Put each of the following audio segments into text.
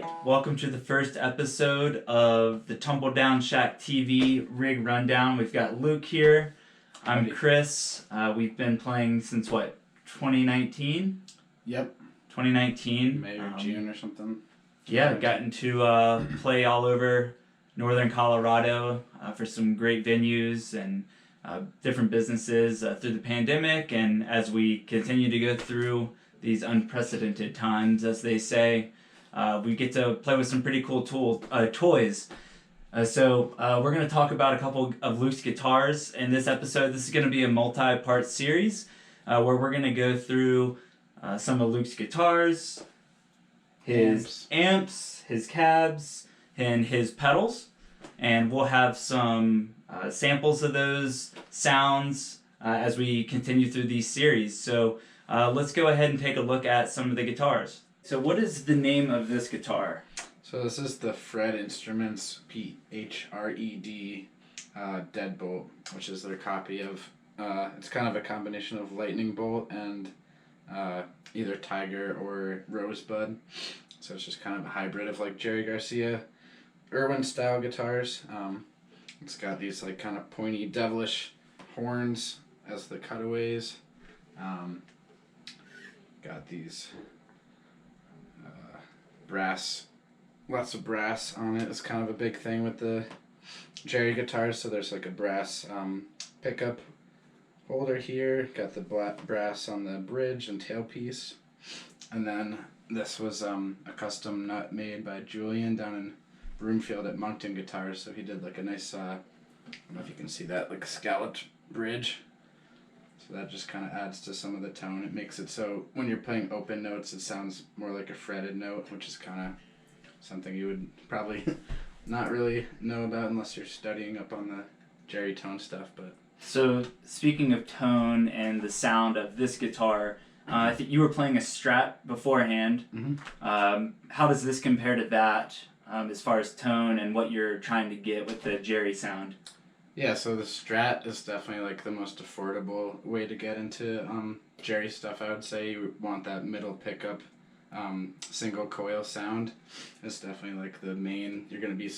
right, welcome to the first episode of the Tumbledown Shack TV rig rundown. We've got Luke here. I'm Chris. We've been playing since what, 2019? Yep. 2019. May or June or something. Yeah, gotten to play all over northern Colorado for some great venues and different businesses through the pandemic, and as we continue to go through these unprecedented times, as they say, we get to play with some pretty cool toys. So we're going to talk about a couple of Luke's guitars in this episode. This is going to be a multi-part series where we're going to go through some of Luke's guitars, his amps, his cabs, and his pedals. And we'll have some samples of those sounds as we continue through these series. So let's go ahead and take a look at some of the guitars. So what is the name of this guitar? So this is the Phred Instruments Phred DeadBolt, which is their copy of, it's kind of a combination of lightning bolt and either tiger or rosebud. So it's just kind of a hybrid of like Jerry Garcia, Irwin style guitars. It's got these like kind of pointy devilish horns as the cutaways. Got these brass, lots of brass on it. It's kind of a big thing with the Jerry guitars. So there's like a brass pickup holder here. Got the brass on the bridge and tailpiece. And then this was a custom nut made by Julian down in Broomfield at Moncton Guitars. So he did like a nice, I don't know if you can see that, like scalloped bridge. So that just kind of adds to some of the tone. It makes it so when you're playing open notes, it sounds more like a fretted note, which is kind of something you would probably not really know about unless you're studying up on the Jerry tone stuff. But so speaking of tone and the sound of this guitar, I think you were playing a Strat beforehand. Mm-hmm. How does this compare to that as far as tone and what you're trying to get with the Jerry sound? Yeah, so the Strat is definitely like the most affordable way to get into Jerry stuff. I would say you want that middle pickup single coil sound. It's definitely like the main. You're going to be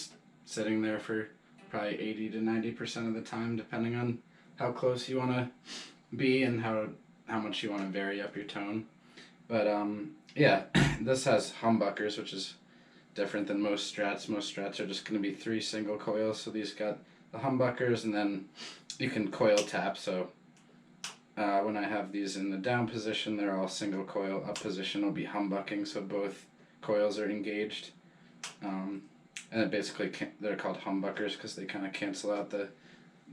sitting there for probably 80 to 90% of the time, depending on how close you want to be and how much you want to vary up your tone. But yeah, this has humbuckers, which is different than most Strats. Most Strats are just going to be 3 single coils, so these got the humbuckers, and then you can coil tap. So when I have these in the down position, they're all single coil. Up position will be humbucking, so both coils are engaged. And it basically they're called humbuckers because they kind of cancel out the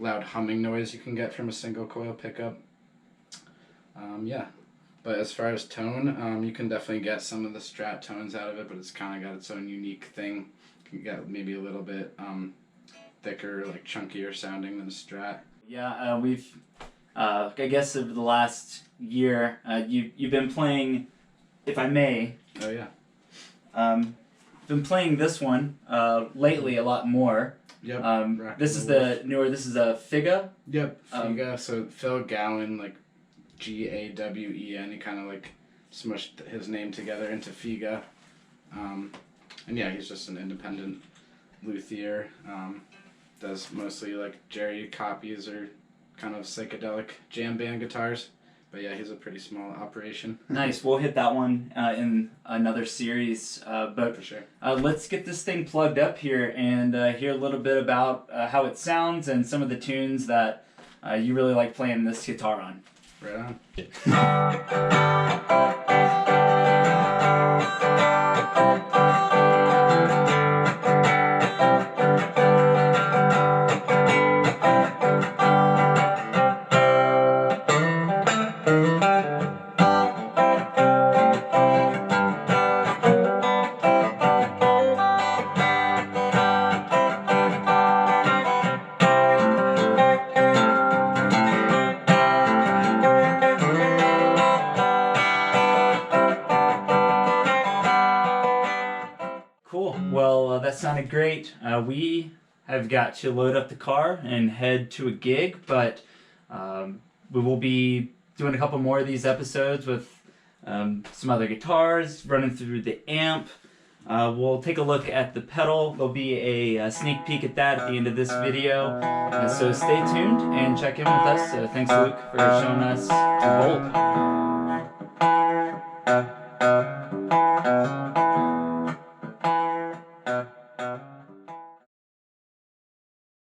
loud humming noise you can get from a single coil pickup. Yeah, but as far as tone, you can definitely get some of the Strat tones out of it, but it's kind of got its own unique thing. You can get maybe a little bit thicker, like chunkier sounding than a Strat. Yeah, we've, I guess over the last year, you've been playing, if I may. Oh yeah. Been playing this one lately a lot more. Yep. This is the newer. This is a Figa. Yep. Figa. So Phil Gowen, like Gawen, he kind of like smushed his name together into Figa. And yeah, he's just an independent luthier. Does mostly like Jerry copies or kind of psychedelic jam band guitars. But yeah, he's a pretty small operation. Nice. We'll hit that one in another series. But for sure. Let's get this thing plugged up here and hear a little bit about how it sounds and some of the tunes that you really like playing this guitar on. Right on. Cool. Well, that sounded great. We have got to load up the car and head to a gig, but we will be doing a couple more of these episodes with some other guitars, running through the amp, We'll take a look at the pedal. There'll be a sneak peek at that at the end of this video. So stay tuned and check in with us. Thanks, Luke, for showing us DeadBolt.